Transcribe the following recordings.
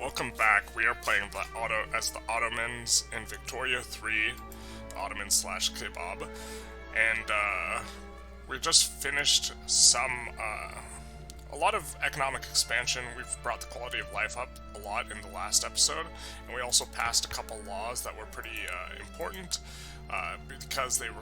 Welcome back. We are playing as the Ottomans in Victoria 3, Ottomans slash Kebab, and we just finished a lot of economic expansion. We've brought the quality of life up a lot in the last episode, and we also passed a couple laws that were pretty important. Because they were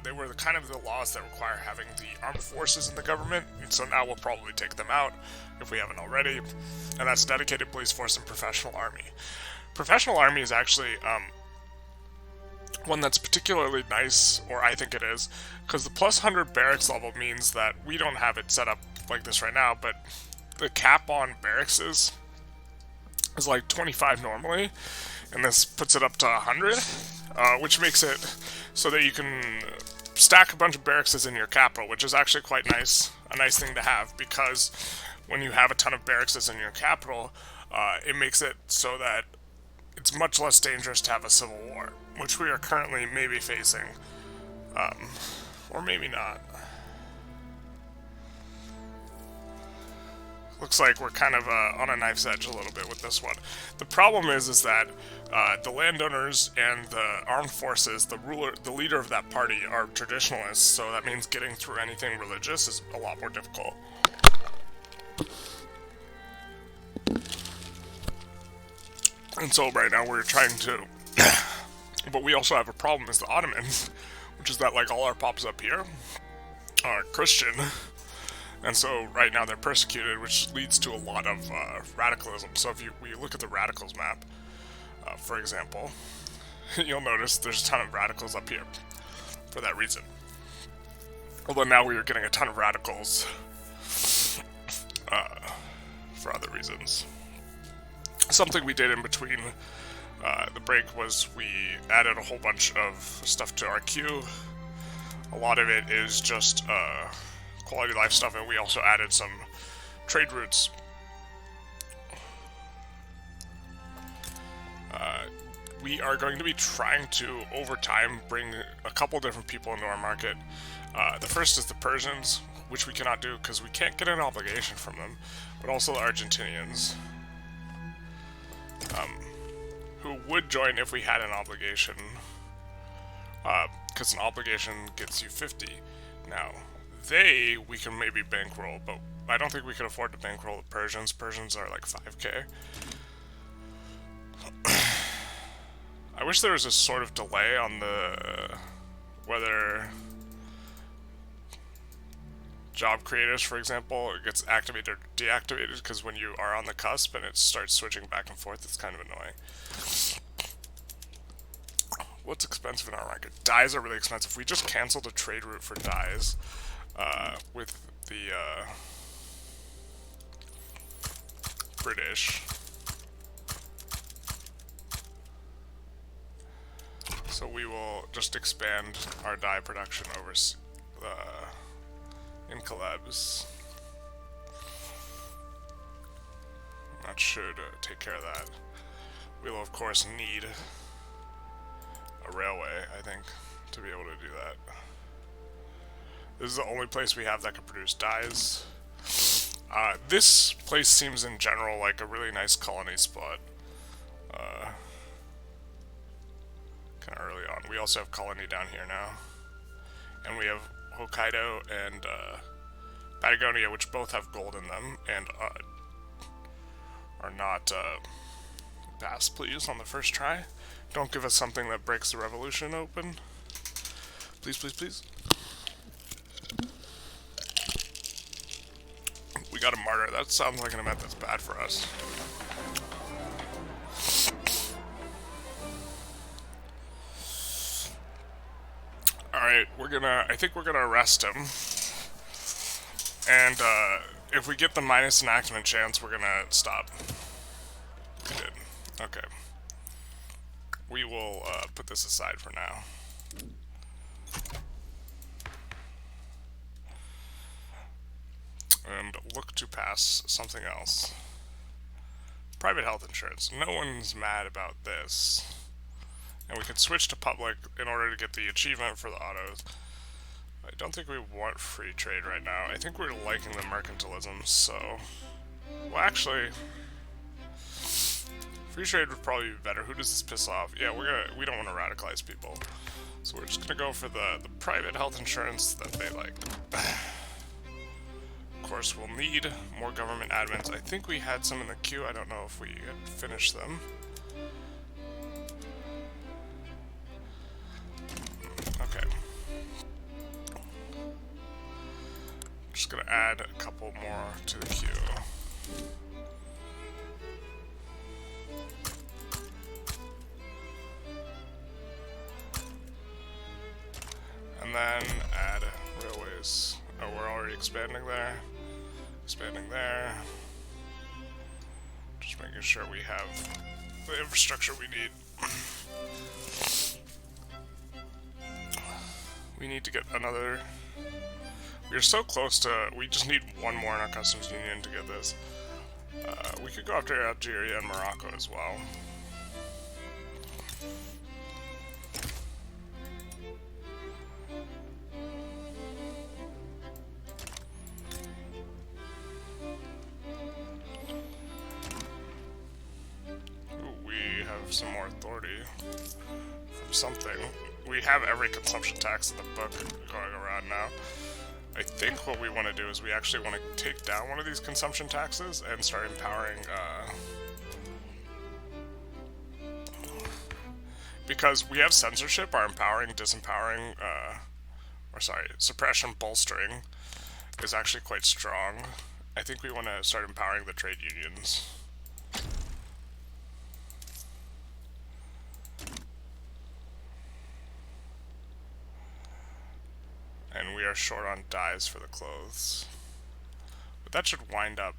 the laws that require having the armed forces in the government, and so now we'll probably take them out if we haven't already, and that's dedicated police force and professional army. Professional army is actually one that's particularly nice, or I think it is, because the plus 100 barracks level means that we don't have it set up like this right now, but the cap on barracks is like 25 normally, and this puts it up to 100, which makes it so that you can stack a bunch of barracks in your capital, which is actually quite nice, a nice thing to have, because when you have a ton of barracks in your capital, it makes it so that it's much less dangerous to have a civil war, which we are currently maybe facing, or maybe not. Looks like we're kind of on a knife's edge a little bit with this one. The problem is that the landowners and the armed forces, the leader of that party, are traditionalists, so that means getting through anything religious is a lot more difficult. And so right now we're trying to... But we also have a problem as the Ottomans, which is that like all our pops up here are Christian. And so right now they're persecuted, which leads to a lot of radicalism. So if we look at the radicals map, for example, you'll notice there's a ton of radicals up here for that reason. Although now we are getting a ton of radicals for other reasons. Something we did in between the break was we added a whole bunch of stuff to our queue. A lot of it is just quality of life stuff, and we also added some trade routes. We are going to be trying to, over time, bring a couple different people into our market. The first is the Persians, which we cannot do because we can't get an obligation from them, but also the Argentinians, who would join if we had an obligation, because an obligation gets you 50. Now, we can maybe bankroll, but I don't think we can afford to bankroll the Persians. Persians are like 5k. I wish there was a sort of delay on whether job creators, for example, it gets activated or deactivated, because when you are on the cusp and it starts switching back and forth, it's kind of annoying. What's expensive in our market? Dyes are really expensive. We just canceled a trade route for dyes with the British. So we will just expand our dye production over in Kebabs. That should take care of that. We will of course need a railway, I think, to be able to do that. This is the only place we have that can produce dyes. This place seems in general like a really nice colony spot. Kind of early on. We also have colony down here now. And we have Hokkaido and Patagonia, which both have gold in them, and are not... pass, please, on the first try. Don't give us something that breaks the revolution open. Please, please, please. We got a martyr. That sounds like an event that's bad for us. Alright, I think we're gonna arrest him. And, if we get the minus enactment chance, we're gonna stop. We did. Okay. We will, put this aside for now. And look to pass something else. Private health insurance. No one's mad about this. And we can switch to public in order to get the achievement for the autos. I don't think we want free trade right now. I think we're liking the mercantilism, so... Well, actually... Free trade would probably be better. Who does this piss off? Yeah, we don't want to radicalize people. So we're just gonna go for the private health insurance that they like. Of course, we'll need more government admins. I think we had some in the queue. I don't know if we finished them. Okay. Just gonna add a couple more to the queue. And then add railways. Oh, we're already expanding there. Expanding there. Just making sure we have the infrastructure we need. We need to get another... We're so close to... We just need one more in our customs union to get this. We could go after Algeria and Morocco as well. Some more authority from something. We have every consumption tax in the book going around now. I think what we want to do is we actually want to take down one of these consumption taxes and start empowering, because we have censorship, our empowering, disempowering, suppression, bolstering is actually quite strong. I think we want to start empowering the trade unions. And we are short on dyes for the clothes. But that should wind up,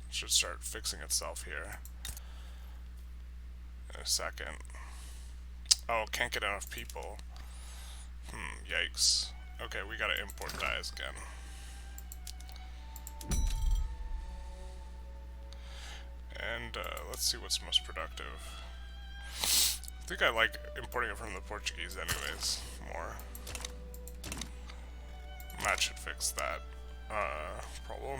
should start fixing itself here. In a second. Oh, can't get enough people. Yikes. Okay, we gotta import dyes again. And, let's see what's most productive. I think I like importing it from the Portuguese anyways, more. That should fix that problem.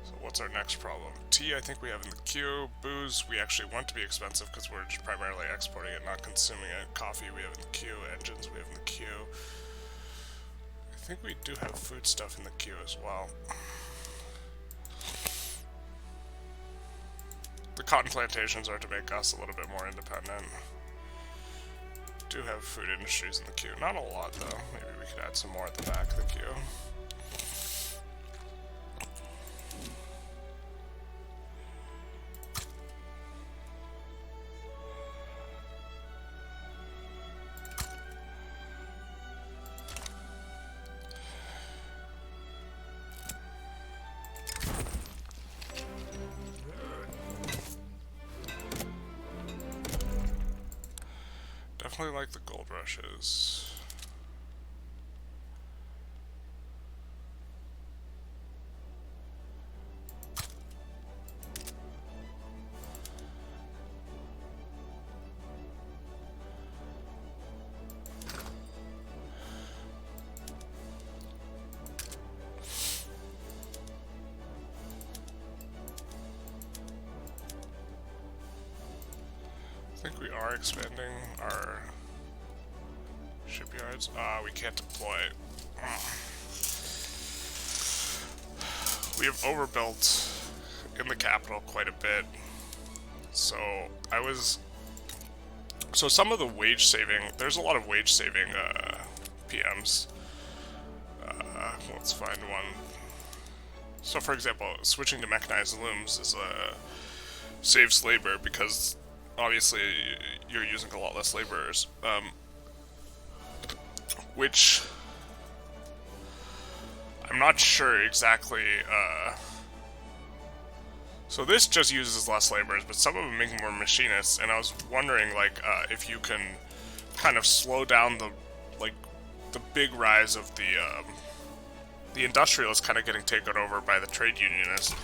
So what's our next problem? Tea I think we have in the queue. Booze we actually want to be expensive because we're just primarily exporting it, not consuming it. Coffee we have in the queue. Engines we have in the queue. I think we do have food stuff in the queue as well. The cotton plantations are to make us a little bit more independent. Do have food industries in the queue. Not a lot though. Maybe we could add some more at the back of the queue. Definitely like the gold rushes. I think we are expanding our shipyards. We can't deploy. We have overbuilt in the capital quite a bit. So some of the wage saving, there's a lot of wage saving PMs. Let's find one. So for example, switching to mechanized looms is saves labor because obviously you're using a lot less laborers. Which I'm not sure exactly. So this just uses less laborers, but some of them make more machinists, and I was wondering, like, if you can kind of slow down the big rise of the industrialists kind of getting taken over by the trade unionists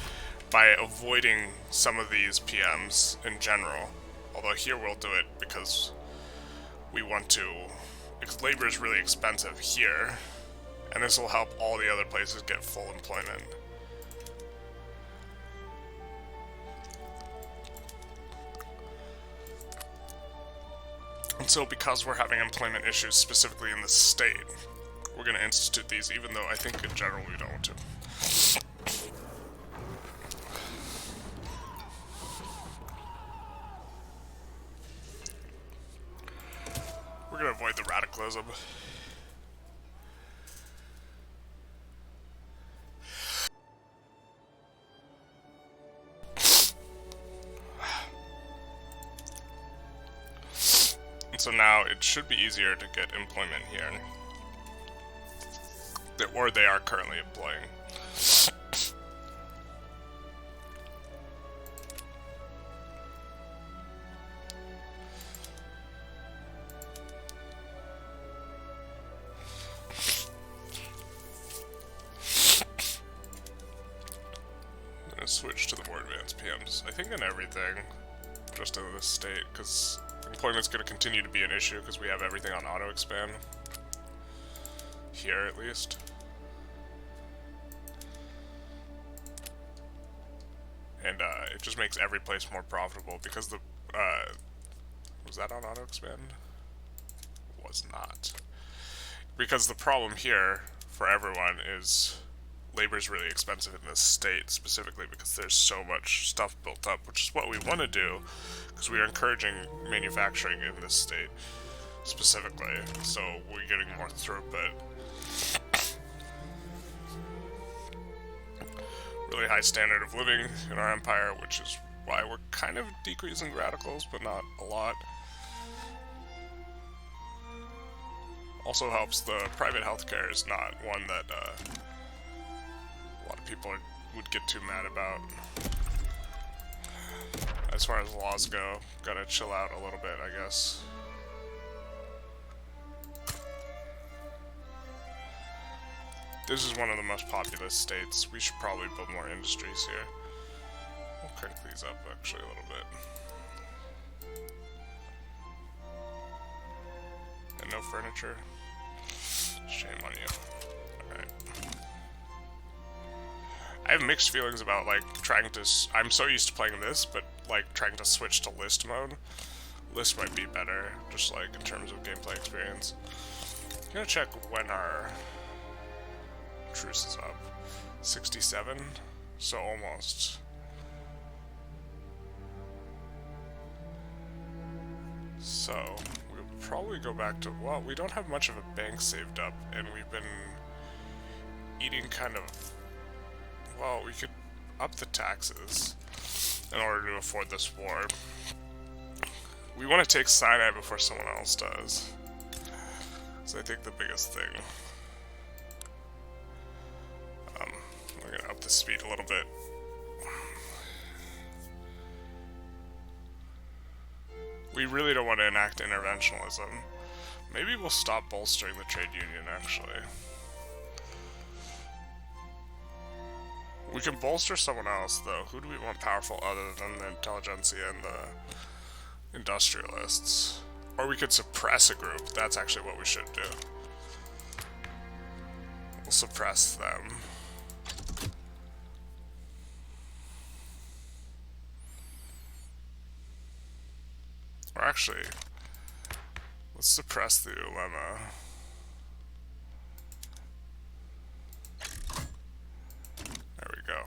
by avoiding some of these PMs in general. Although here we'll do it because we want to, because labor is really expensive here, and this will help all the other places get full employment. And so because we're having employment issues specifically in the state, we're going to institute these, even though I think in general we don't want to. We're going to avoid the radicalism. And so now it should be easier to get employment here. Or they are currently employing. I'm gonna switch to the more advanced PMs. I think in everything, just in this state, because employment's gonna continue to be an issue because we have everything on auto expand. Here, at least. And it just makes every place more profitable because the was that on auto expand? Was not. Because the problem here for everyone is labor is really expensive in this state, specifically because there's so much stuff built up, which is what we want to do because we are encouraging manufacturing in this state specifically, so we're getting more throughput. Really high standard of living in our empire, which is why we're kind of decreasing radicals, but not a lot. Also helps the private healthcare is not one that a lot of people would get too mad about. As far as laws go, gotta chill out a little bit, I guess. This is one of the most populous states. We should probably build more industries here. We'll crank these up actually a little bit. And no furniture. Shame on you. Alright. I have mixed feelings about, like, trying to... I'm so used to playing this, but, like, trying to switch to list mode. List might be better, just, like, in terms of gameplay experience. I'm gonna check when our truce is up. 67? So almost. So, we'll probably go back to... Well, we don't have much of a bank saved up, and we've been eating kind of... Well, we could up the taxes in order to afford this war. We want to take Sinai before someone else does. So I think the biggest thing. We're gonna up the speed a little bit. We really don't want to enact interventionalism. Maybe we'll stop bolstering the trade union, actually. We can bolster someone else, though. Who do we want powerful other than the Intelligentsia and the Industrialists? Or we could suppress a group. That's actually what we should do. We'll suppress them. Or actually, let's suppress the Ulema. There we go.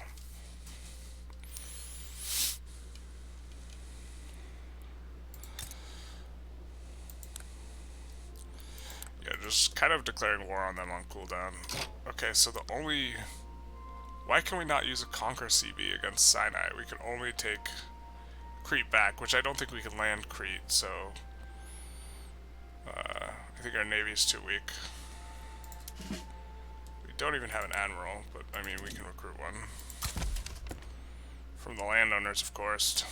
Yeah, just kind of declaring war on them on cooldown. Okay, so the only... Why can we not use a Conquer CB against Sinai? We can only take Crete back, which I don't think we can land Crete, so... I think our navy's too weak. We don't even have an admiral, but I mean, we can recruit one. From the landowners, of course.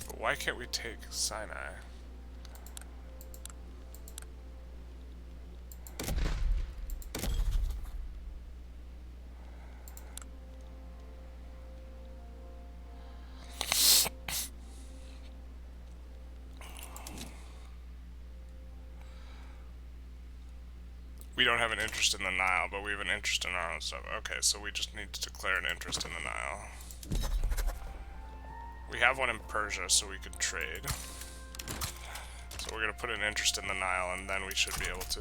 But why can't we take Sinai? We don't have an interest in the Nile, but we have an interest in our own stuff. Okay, so we just need to declare an interest in the Nile. We have one in Persia, so we can trade. So we're going to put an interest in the Nile, and then we should be able to.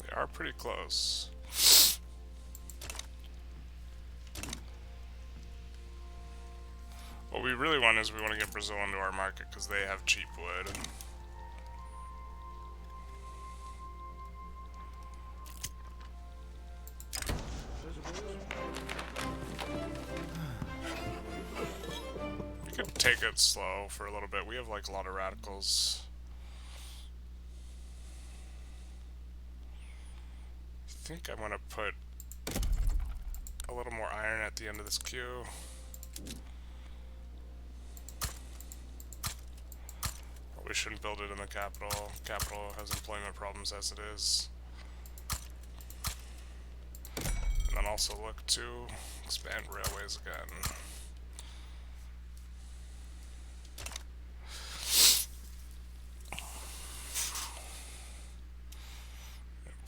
They are pretty close. What we really want is we want to get Brazil into our market because they have cheap wood. We could take it slow for a little bit. We have like a lot of radicals. I think I'm going to put a little more iron at the end of this queue. We shouldn't build it in the capital. Capital has employment problems as it is. And then also look to expand railways again.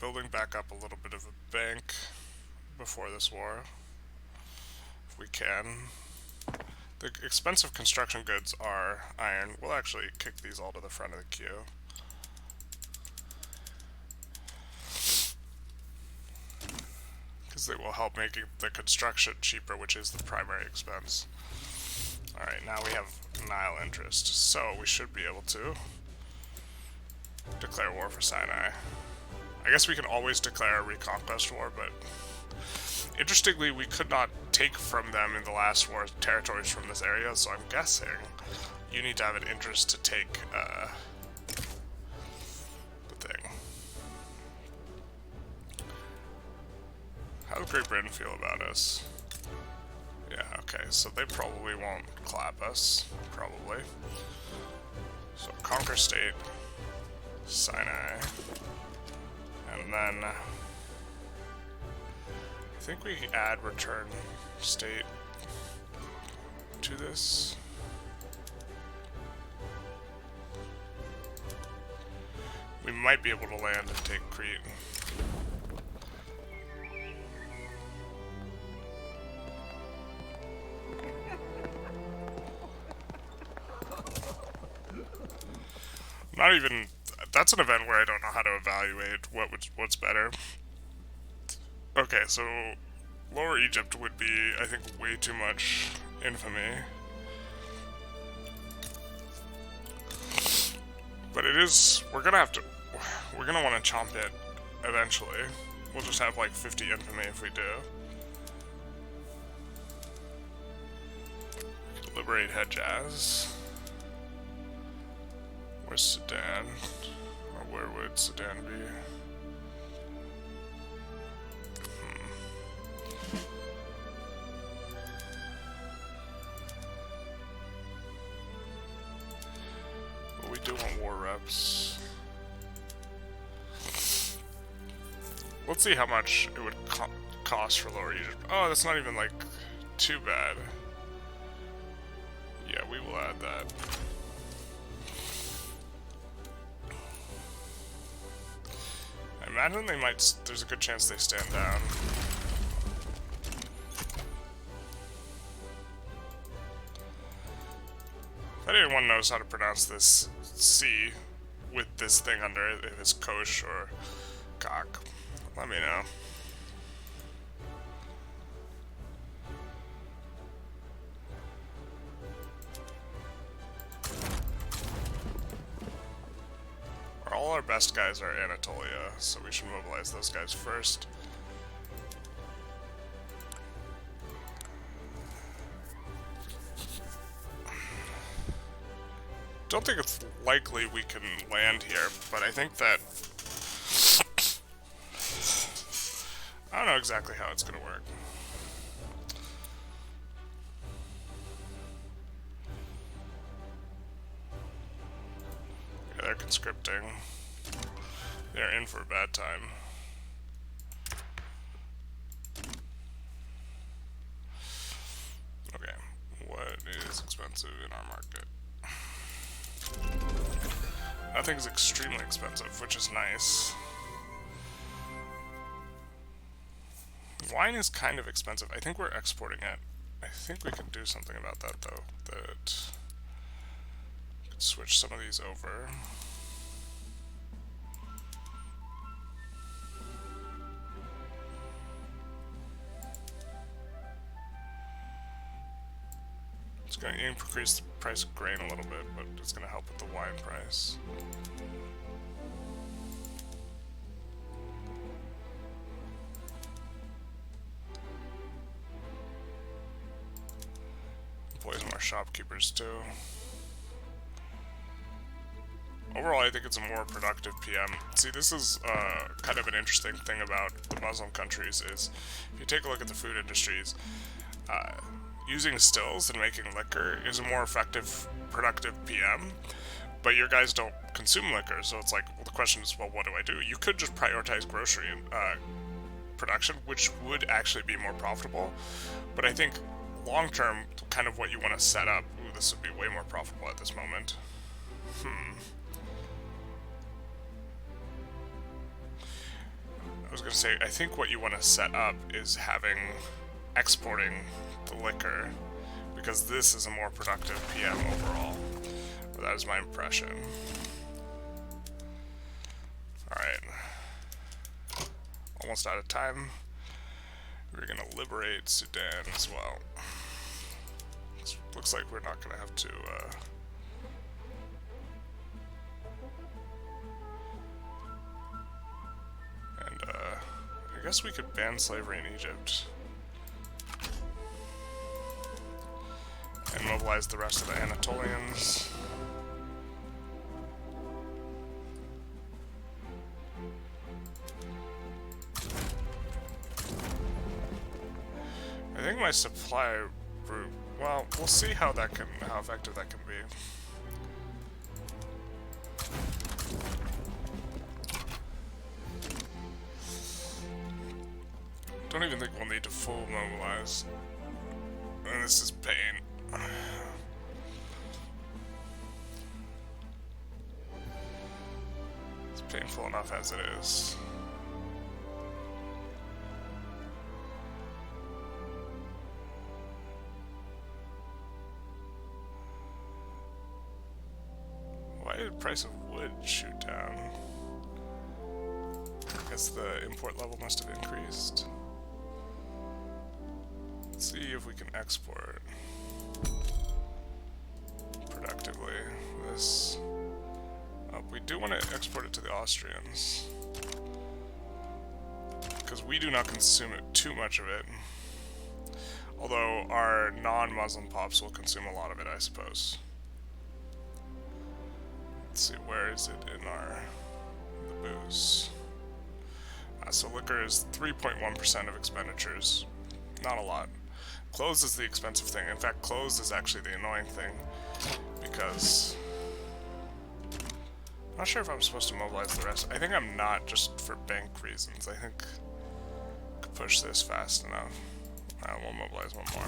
Building back up a little bit of a bank before this war, if we can. The expensive construction goods are iron. We'll actually kick these all to the front of the queue. Because they will help making the construction cheaper, which is the primary expense. Alright, now we have Nile interest, so we should be able to declare war for Sinai. I guess we can always declare a reconquest war, but interestingly, we could not take from them in the last war territories from this area, so I'm guessing you need to have an interest to take the thing. How does Great Britain feel about us? Yeah, okay, so they probably won't clap us, probably. So conquer state, Sinai, and then I think we add return state to this. We might be able to land and take Crete. Not even, that's an event where I don't know how to evaluate what's better. Okay, so Lower Egypt would be, I think, way too much infamy. But it is, we're gonna want to chomp it eventually. We'll just have like 50 infamy if we do. Liberate Hejaz. Where's Sudan? Or where would Sudan be? Well, we do want war reps. Let's see how much it would cost for Lower Egypt. Oh, that's not even like too bad. Yeah, we will add that. I imagine they might, there's a good chance they stand down. If anyone knows how to pronounce this C with this thing under it, if it's Kosh or Kak, let me know. All our best guys are Anatolia, so we should mobilize those guys first. Don't think it's likely we can land here, but I think that I don't know exactly how it's gonna work. Yeah, they're conscripting. They're in for a bad time. What is expensive in our market? Nothing's extremely expensive, which is nice. Wine is kind of expensive. I think we're exporting it. I think we can do something about that, though. That could switch some of these over. It's going to increase the price of grain a little bit, but it's going to help with the wine price. Employs more shopkeepers too. Overall, I think it's a more productive PM. See, this is kind of an interesting thing about the Muslim countries is, if you take a look at the food industries, using stills and making liquor is a more effective, productive PM, but your guys don't consume liquor, so it's like, well, the question is, well, what do I do? You could just prioritize grocery production, which would actually be more profitable, but I think long-term, kind of what you want to set up, ooh, this would be way more profitable at this moment. I was going to say, I think what you want to set up is exporting the liquor, because this is a more productive PM overall. But that is my impression. Alright. Almost out of time. We're going to liberate Sudan as well. Looks like we're not going to have to... I guess we could ban slavery in Egypt. And mobilize the rest of the Anatolians. I think my supply route, well, we'll see how effective that can be. Don't even think we'll need to full mobilize. And this is pain. It's painful enough as it is. Why did the price of wood shoot down? I guess the import level must have increased. Let's see if we can export productively this. We do want to export it to the Austrians, because we do not consume it too much of it. Although our non-Muslim pops will consume a lot of it, I suppose. Let's see, where is it in the booze? So liquor is 3.1% of expenditures. Not a lot. Clothes is the expensive thing. In fact, clothes is actually the annoying thing, because I'm not sure if I'm supposed to mobilize the rest. I think I'm not, just for bank reasons. I think I could push this fast enough. I will mobilize one more.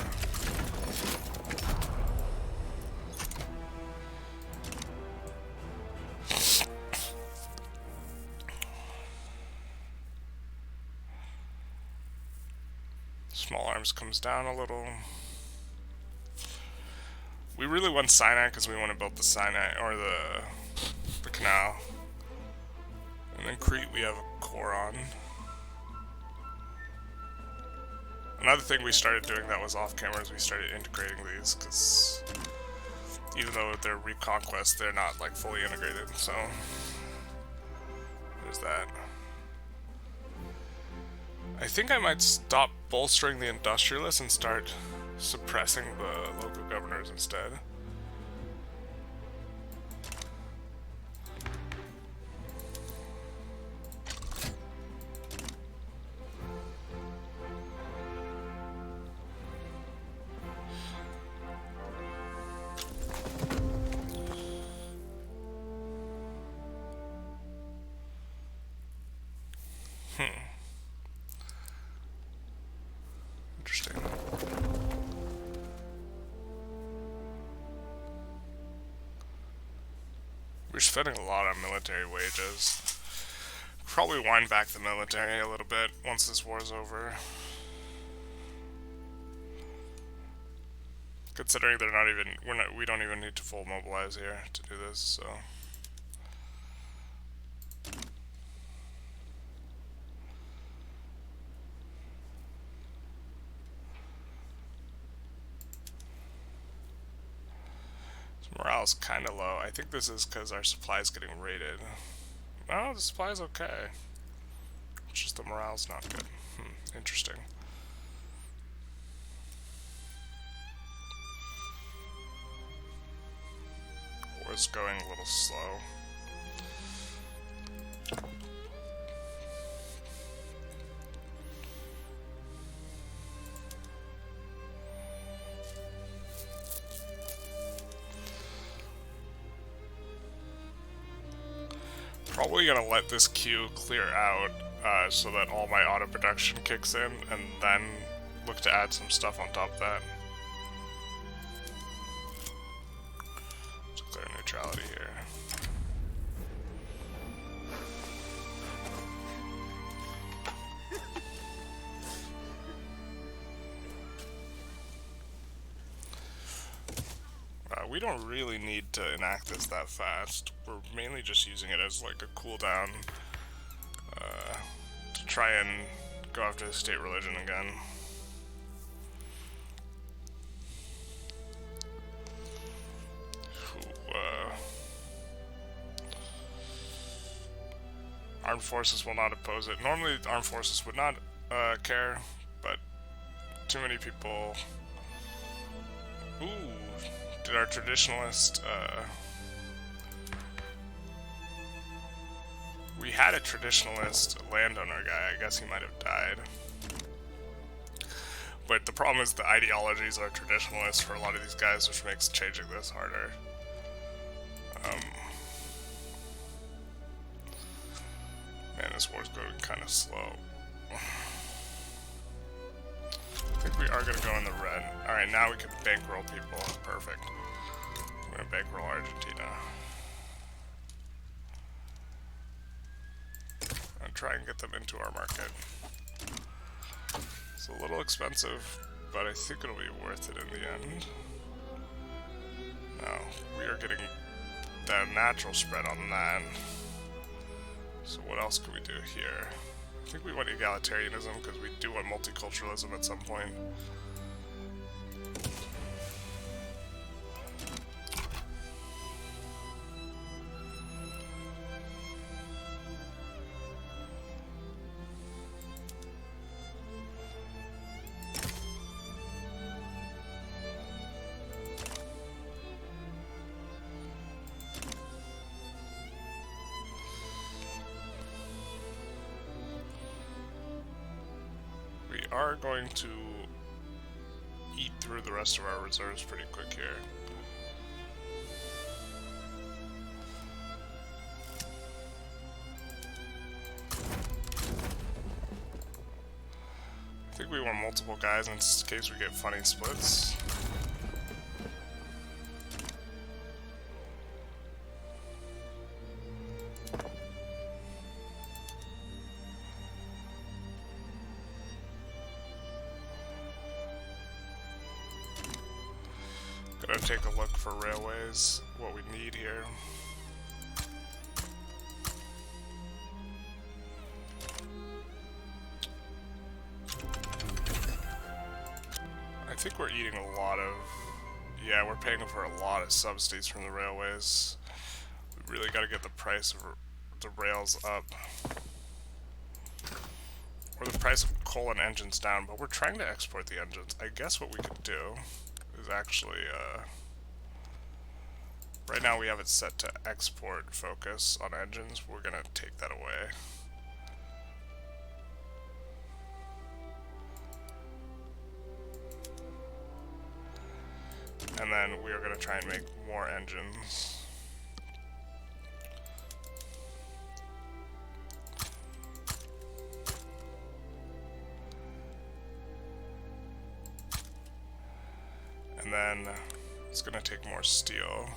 Small arms comes down a little. We really want Sinai because we want to build the Sinai, or the canal. And then Crete we have a core on. Another thing we started doing that was off camera is we started integrating these, because even though they're reconquest, they're not like fully integrated, so there's that. I think I might stop bolstering the Industrialists and start suppressing the local governors instead. spending a lot on military wages. Probably wind back the military a little bit once this war's over. Considering they're not even, we don't even need to full mobilize here to do this, so. Morale's kind of low. I think this is because our supply is getting raided. No, the supply's okay. It's just the morale's not good. Interesting. War's going a little slow. Probably gonna let this queue clear out so that all my auto production kicks in, and then look to add some stuff on top of that. Declare neutrality here. We don't really need to enact this that fast. We're mainly just using it as like a cooldown to try and go after the state religion again. Armed forces will not oppose it. Normally armed forces would not care, but too many people... Ooh. Did our traditionalist, we had a traditionalist landowner guy, I guess he might have died. But the problem is the ideologies are traditionalist for a lot of these guys, which makes changing this harder. Man, this war's going kind of slow. I think we are going to go in the red. Alright, now we can bankroll people. Perfect. I'm going to bankroll Argentina. And try and get them into our market. It's a little expensive, but I think it'll be worth it in the end. Now, we are getting the natural spread on that. So what else can we do here? I think we want egalitarianism because we do want multiculturalism at some point. Are going to eat through the rest of our reserves pretty quick here. I think we want multiple guys in case we get funny splits. Gonna take a look for railways, what we need here. I think we're eating a lot of... Yeah, we're paying for a lot of subsidies from the railways. We really gotta get the price of the rails up. Or the price of coal and engines down, but we're trying to export the engines. I guess what we could do is actually, right now we have it set to export focus on engines. We're gonna take that away. And then we are gonna try and make more engines. And then it's gonna take more steel.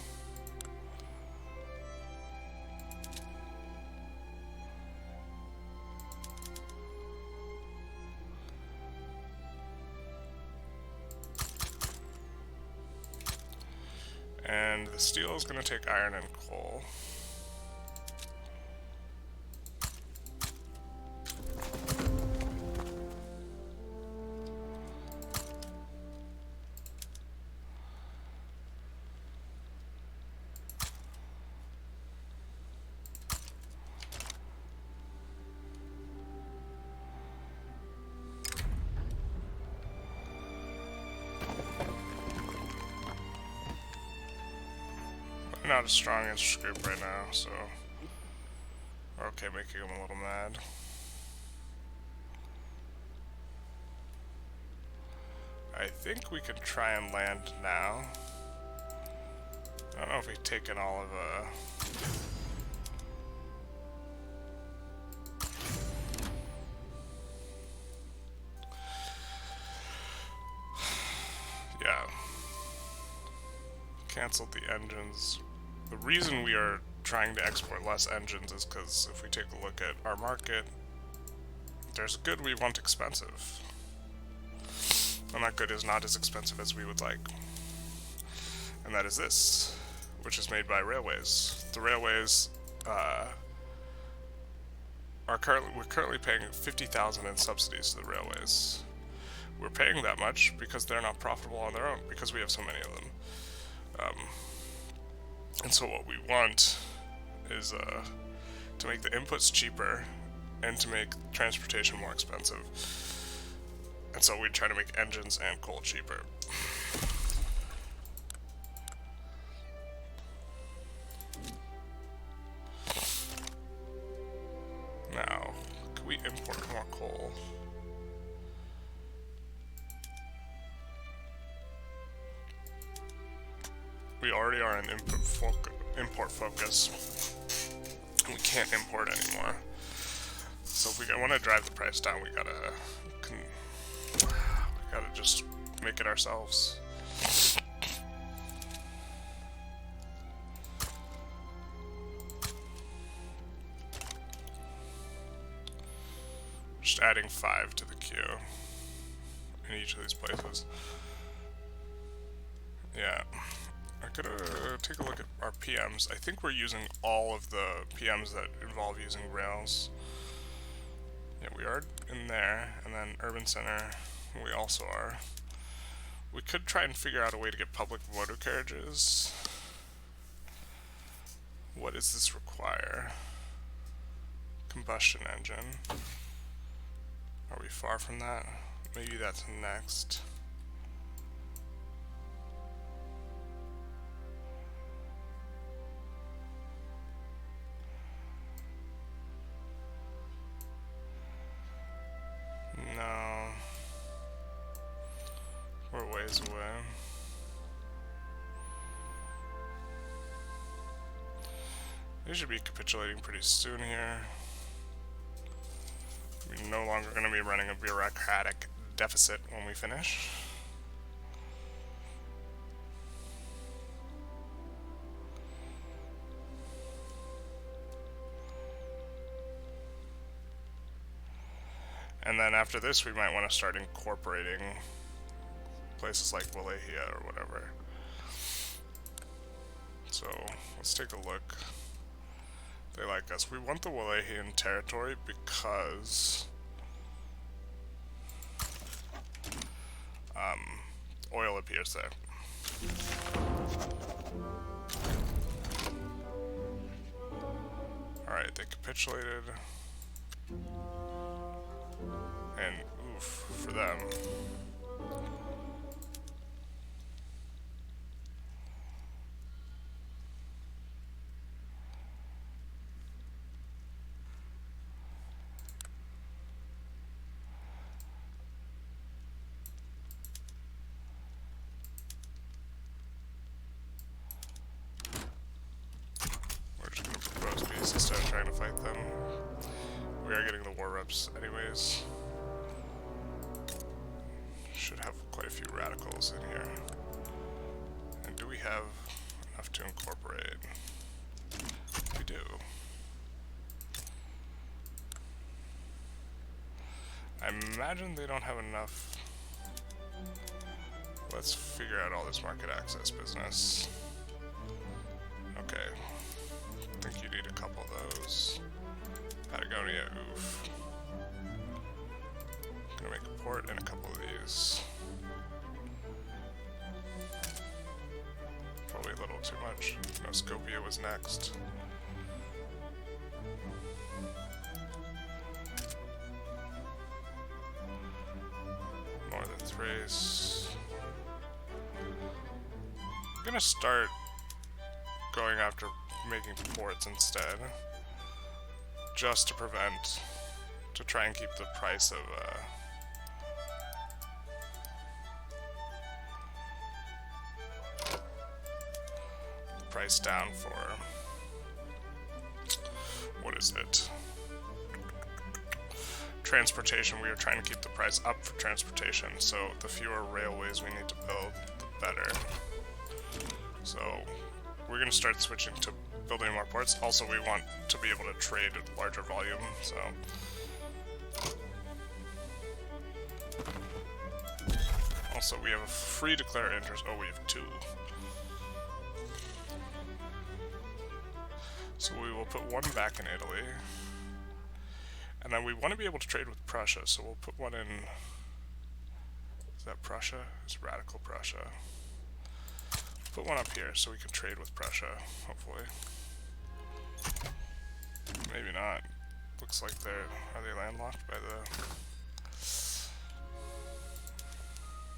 And the steel is going to take iron and coal. Not as strong as Scoop right now, so we're okay making him a little mad. I think we can try and land now. I don't know if we've taken all of yeah. Canceled the engines. The reason we are trying to export less engines is because if we take a look at our market, there's a good we want expensive. And that good is not as expensive as we would like. And that is this, which is made by railways. The railways we're currently paying $50,000 in subsidies to the railways. We're paying that much because they're not profitable on their own, because we have so many of them. And so what we want is to make the inputs cheaper and to make transportation more expensive. And so we try to make engines and coal cheaper. Now, can we import more coal? We already are in import focus. We can't import anymore. So if we want to drive the price down, we gotta just make it ourselves. Just adding 5 to the queue in each of these places. Yeah. I could take a look at our PMs. I think we're using all of the PMs that involve using rails. Yeah, we are in there, and then Urban Center, we also are. We could try and figure out a way to get public motor carriages. What does this require? Combustion engine. Are we far from that? Maybe that's next. No. We're ways away. They should be capitulating pretty soon here. We're no longer going to be running a bureaucratic deficit when we finish. And then after this, we might want to start incorporating places like Wallachia or whatever. So let's take a look. They like us. We want the Wallachian territory because oil appears there. Alright, they capitulated. And oof, for them. We're just gonna propose peace instead of trying to fight them. We are getting the war reps anyways. Should have quite a few radicals in here. And do we have enough to incorporate? We do. I imagine they don't have enough. Let's figure out all this market access business. Okay. I think you need a couple of those. Patagonia, oof. Gonna make a port and a couple of these. Probably a little too much. No, Scopia was next. Northern Thrace. I'm gonna start going after making ports instead. Just to try and keep the price of, down for, what is it? Transportation. We are trying to keep the price up for transportation, so the fewer railways we need to build, the better. So we're going to start switching to building more ports. Also, we want to be able to trade at larger volume, so... Also, we have a free declare interest. Oh, we have 2. So we will put 1 back in Italy. And then we want to be able to trade with Prussia, so we'll put 1 in... Is that Prussia? It's Radical Prussia. Put 1 up here so we can trade with Prussia, hopefully. Maybe not. Looks like they're... Are they landlocked by the...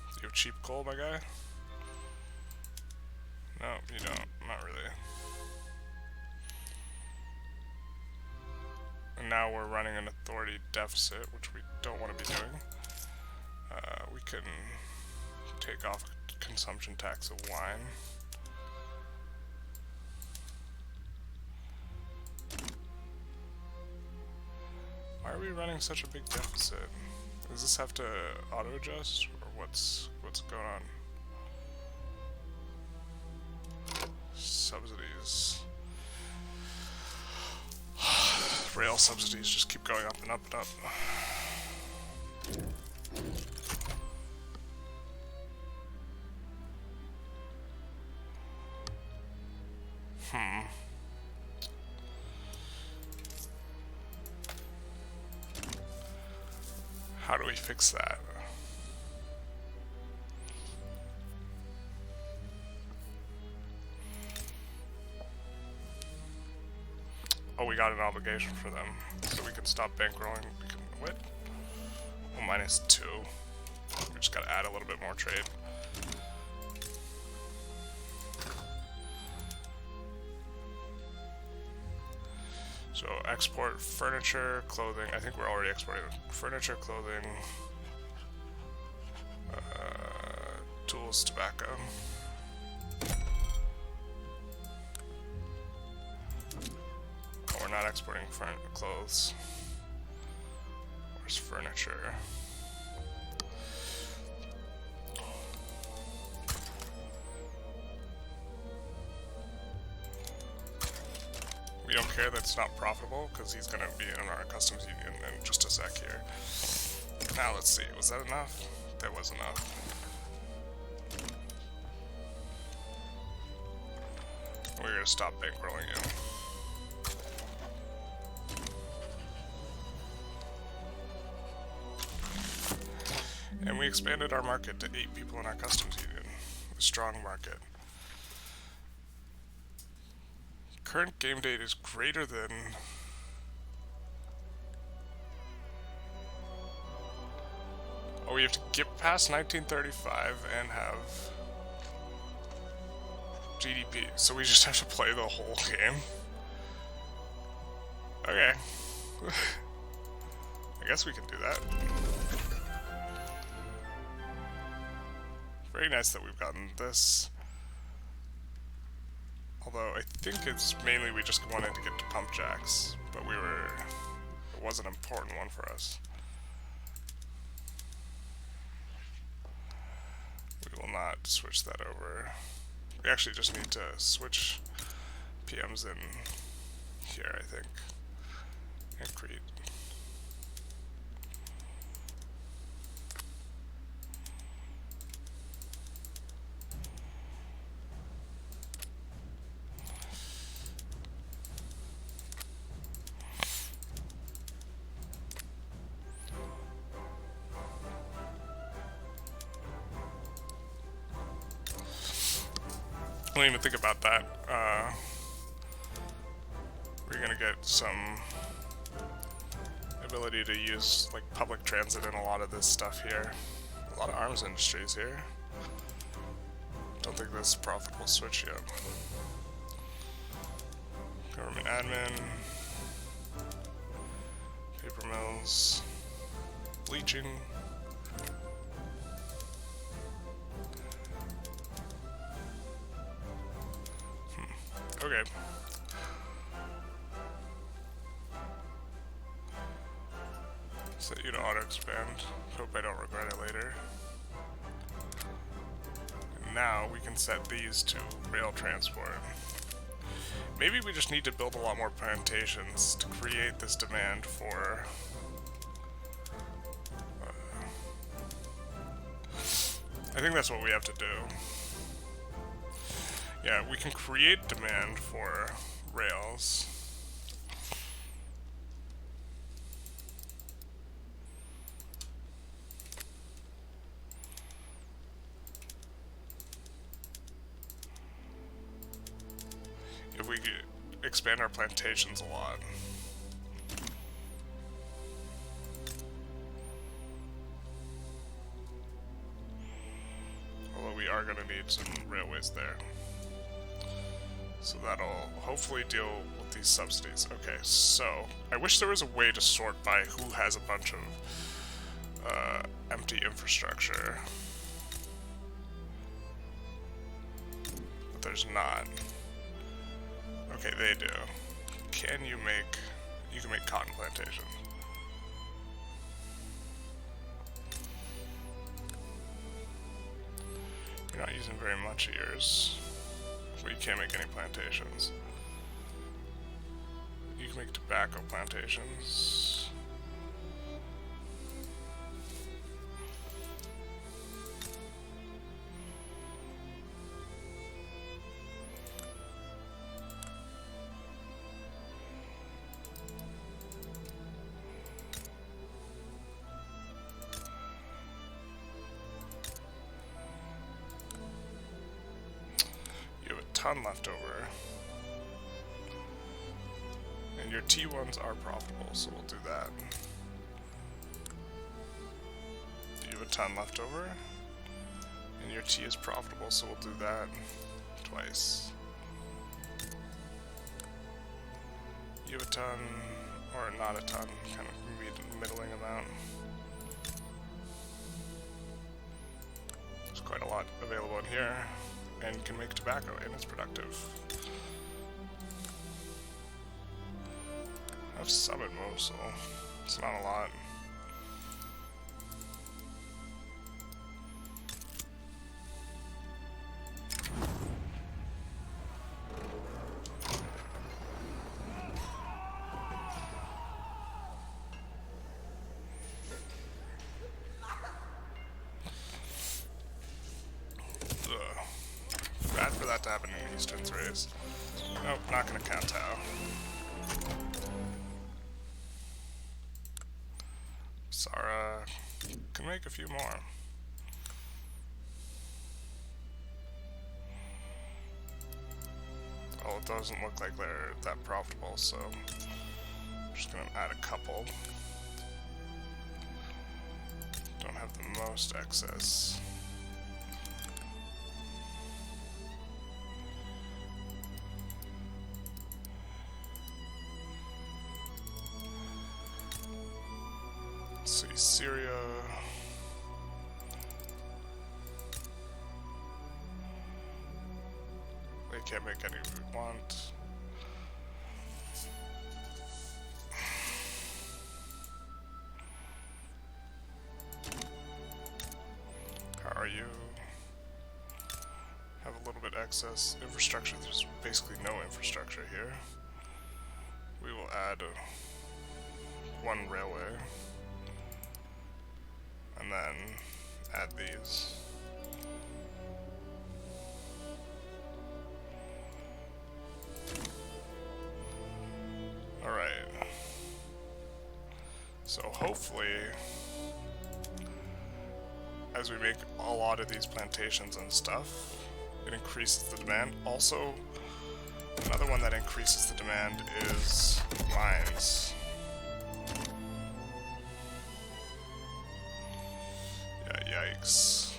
Do you have cheap coal, my guy? No, you don't. Not really. And now we're running an authority deficit, which we don't want to be doing. We can take off consumption tax of wine. Why are we running such a big deficit? Does this have to auto-adjust, or what's going on? Subsidies. Rail subsidies just keep going up and up and up. How do we fix that? Oh, we got an obligation for them, so we can stop bankrolling. We can, what? Oh, -2. We just gotta add a little bit more trade. So export furniture, clothing. I think we're already exporting furniture, clothing, tools, tobacco. Oh, we're not exporting clothes. Where's furniture? We don't care that it's not profitable, because he's going to be in our customs union in just a sec here. Now let's see, was that enough? That was enough. We're going to stop bankrolling you. And we expanded our market to 8 people in our customs union. A strong market. Current game date is greater than... Oh, we have to get past 1935 and have GDP. So we just have to play the whole game? Okay. I guess we can do that. Very nice that we've gotten this. Although I think it's mainly we just wanted to get to pump jacks, but it was an important one for us. We will not switch that over. We actually just need to switch PMs in here, I think, and Crete. don't even think about that. We're gonna get some ability to use like public transit and a lot of this stuff here. A lot of arms industries here. Don't think this is a profitable switch yet. Government admin, paper mills, bleaching. Okay. So you know, auto expand. Hope I don't regret it later. And now we can set these to rail transport. Maybe we just need to build a lot more plantations to create this demand for I think that's what we have to do. Yeah, we can create demand for rails. If we expand our plantations a lot. Although we are going to need some railways there. So that'll hopefully deal with these subsidies. Okay, so I wish there was a way to sort by who has a bunch of empty infrastructure. But there's not. Okay, they do. Can you make... You can make cotton plantations. You're not using very much of yours. But you can't make any plantations. You can make tobacco plantations. Ton left over, and your T1s are profitable, so we'll do that. You have a ton left over, and your T is profitable, so we'll do that twice. You have a ton, or not a ton, kind of middling amount. There's quite a lot available in here. And can make tobacco, and it's productive. I have some at Mosul. It's not a lot. To happen in Eastern Thrace. Nope, not gonna count how. Sara can make a few more. Oh, it doesn't look like they're that profitable, so I'm just gonna add a couple. Don't have the most excess. See, Syria. They can't make any we want. How are you? Have a little bit excess infrastructure. There's basically no infrastructure here. We will add one railway. And then add these. Alright. So hopefully, as we make a lot of these plantations and stuff, it increases the demand. Also, another one that increases the demand is mines. Yeah, yikes.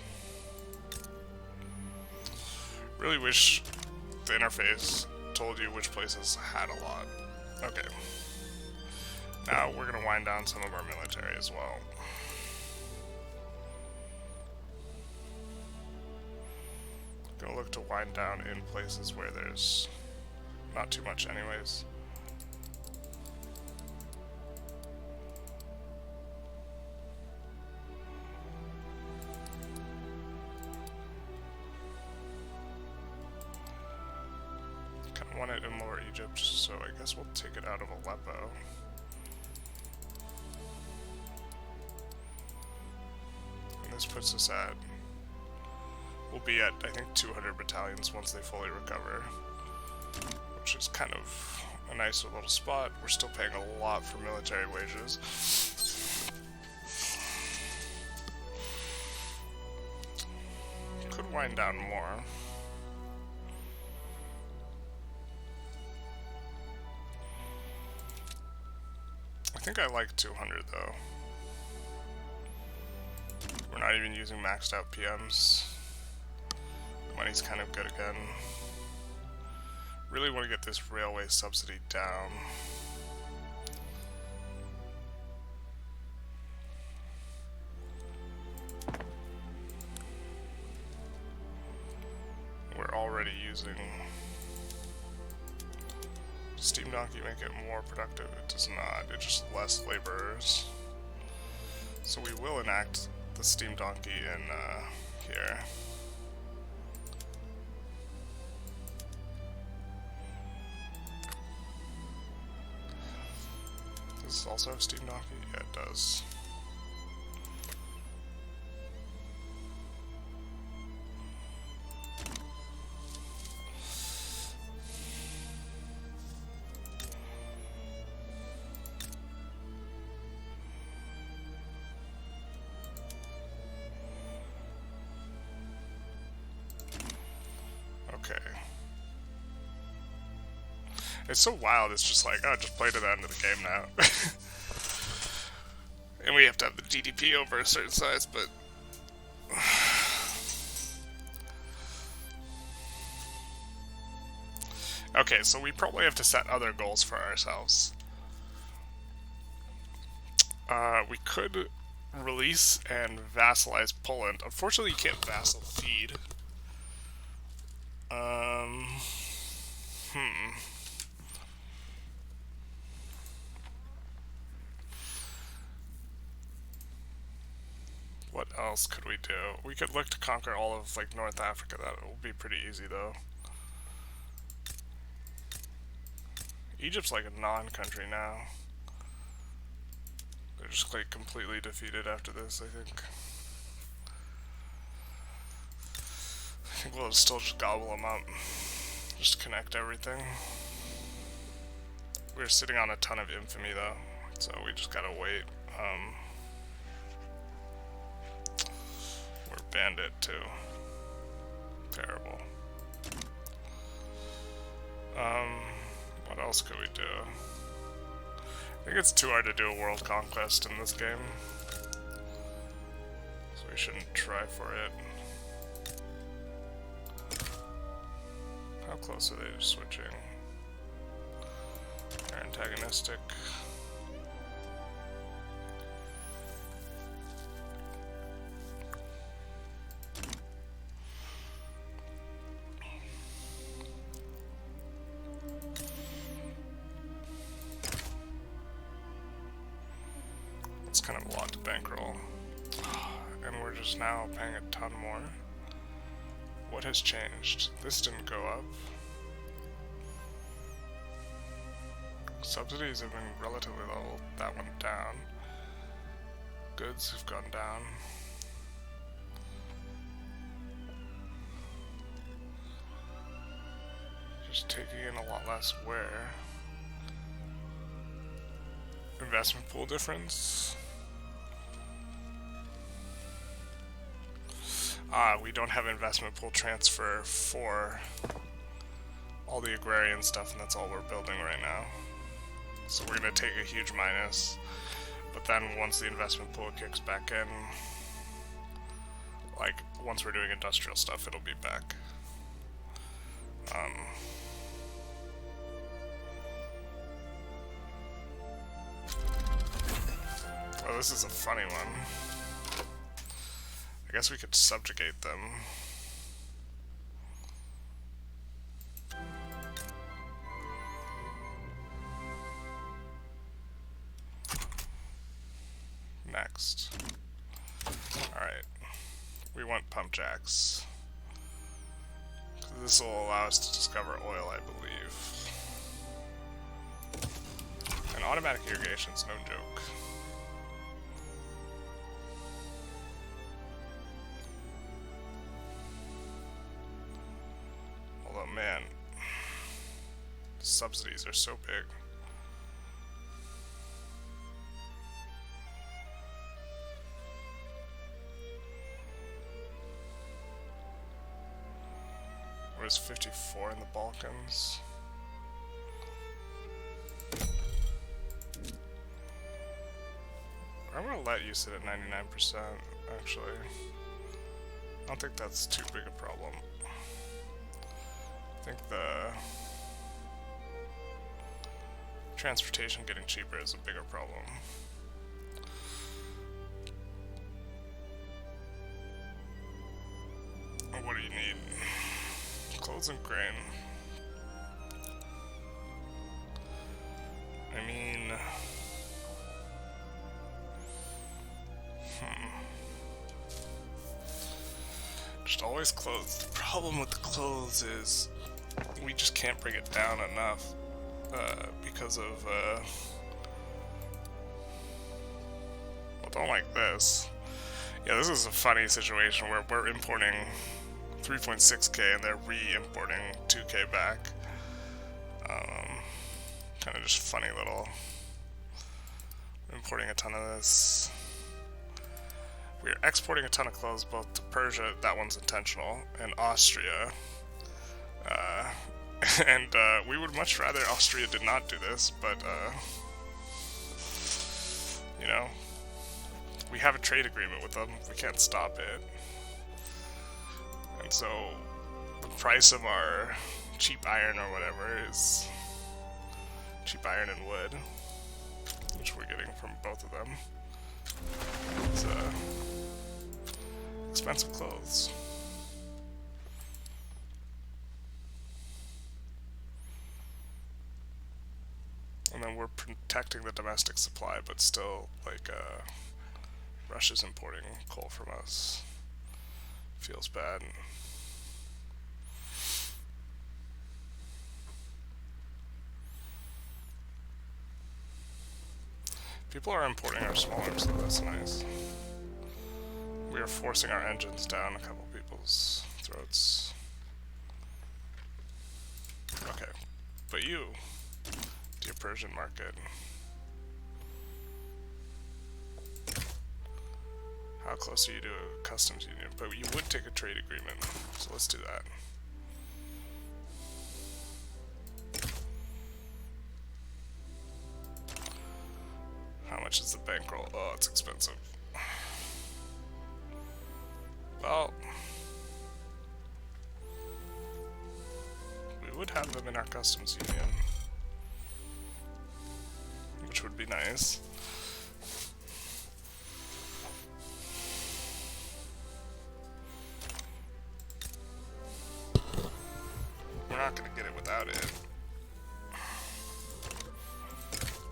Really wish the interface told you which places had a lot. Okay. Now we're gonna wind down some of our military as well. Gonna look to wind down in places where there's not too much anyways. Kinda want it in Lower Egypt, so I guess we'll take it out of Aleppo. And this puts us at... We'll be at, I think, 200 battalions once they fully recover, which is kind of a nice little spot. We're still paying a lot for military wages. Could wind down more. I think I like 200 though. We're not even using maxed out PMs. Money's kind of good again. Really want to get this railway subsidy down. We're already using Steam Donkey, make it more productive. It does not. It's just less laborers. So we will enact the Steam Donkey in here. Does this also have Steam Donkey? Yeah, it does. Okay. It's so wild, it's just like, oh, just play to the end of the game now. And we have to have the GDP over a certain size, but... Okay, so we probably have to set other goals for ourselves. We could release and vassalize Poland. Unfortunately, you can't vassal feed. What else could we do? We could look to conquer all of, like, North Africa. That will be pretty easy, though. Egypt's like a non-country now. They're just, like, completely defeated after this, I think. I think we'll still just gobble them up. Just connect everything. We're sitting on a ton of infamy, though, so we just gotta wait. We're bandit, too. Terrible. What else could we do? I think it's too hard to do a world conquest in this game, so we shouldn't try for it. How close are they to switching? They're antagonistic. It's kind of a lot to bankroll. And we're just now paying a ton more. What has changed? This didn't go up. Subsidies have been relatively low. That went down. Goods have gone down. Just taking in a lot less where. Investment pool difference. We don't have investment pool transfer for all the agrarian stuff, and that's all we're building right now. So we're going to take a huge minus, but then once the investment pool kicks back in, like, once we're doing industrial stuff, it'll be back. Oh, this is a funny one. I guess we could subjugate them. Next. Alright. We want pump jacks. This will allow us to discover oil, I believe. And automatic irrigation's no joke. Although, man, subsidies are so big. What is 54 in the Balkans? I'm gonna let you sit at 99%, actually. I don't think that's too big a problem. I think the transportation getting cheaper is a bigger problem. What do you need? Clothes and grain. I mean... Just always clothes. The problem with the clothes is we just can't bring it down enough because of well, don't like this. Yeah, this is a funny situation where we're importing 3.6k and they're re-importing 2k back. Kind of just funny little... Importing a ton of this. We're exporting a ton of clothes both to Persia, that one's intentional, and Austria. And we would much rather Austria did not do this, but you know, we have a trade agreement with them, we can't stop it. And so the price of our cheap iron or whatever is cheap iron and wood, which we're getting from both of them. It's expensive clothes. And then we're protecting the domestic supply, but still, like, Russia's importing coal from us. Feels bad. People are importing our small arms, so that's nice. We are forcing our engines down a couple people's throats. Okay, but you, dear Persian market, how close are you to a customs union? But you would take a trade agreement, so let's do that. How much is the bankroll? Oh, it's expensive. Well, we would have them in our customs union, which would be nice. We're not going to get it without it.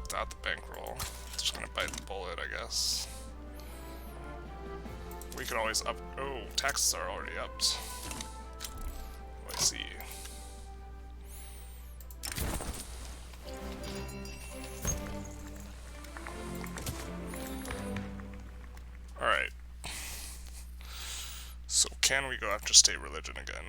Without the bankroll. Just going to bite the bullet, I guess. We can always up... Oh, taxes are already upped. Oh, I see. Alright. So can we go after state religion again?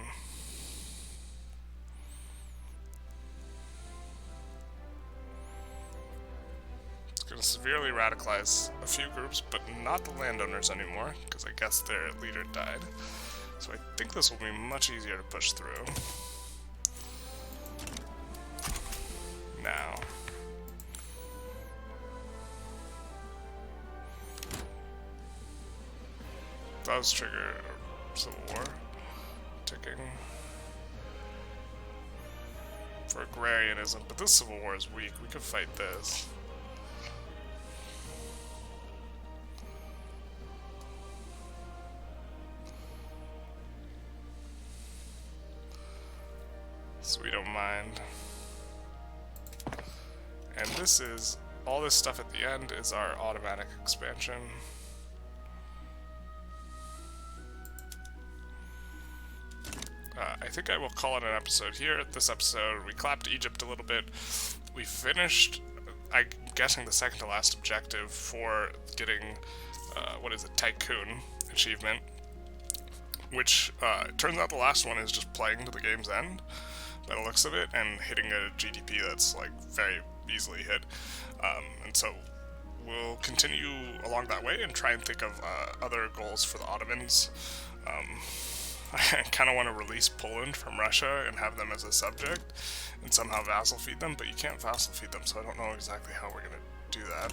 Going to severely radicalize a few groups, but not the landowners anymore, because I guess their leader died. So I think this will be much easier to push through. Now. Does trigger civil war. Ticking. For agrarianism, but this civil war is weak. We could fight this. So we don't mind. And this is, all this stuff at the end is our automatic expansion. I think I will call it an episode here. This episode, we clapped Egypt a little bit. We finished, I'm guessing, the second to last objective for getting, what is it, Tycoon achievement. Which, it turns out the last one is just playing to the game's end, by the looks of it, and hitting a GDP that's, like, very easily hit. And so we'll continue along that way and try and think of other goals for the Ottomans. I kind of want to release Poland from Russia and have them as a subject and somehow vassal feed them, but you can't vassal feed them, so I don't know exactly how we're going to do that.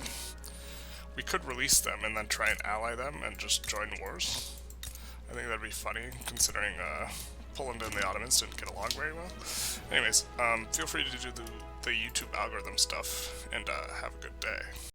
We could release them and then try and ally them and just join wars. I think that'd be funny, considering Poland and the Ottomans didn't get along very well. Anyways, feel free to do the YouTube algorithm stuff, and have a good day.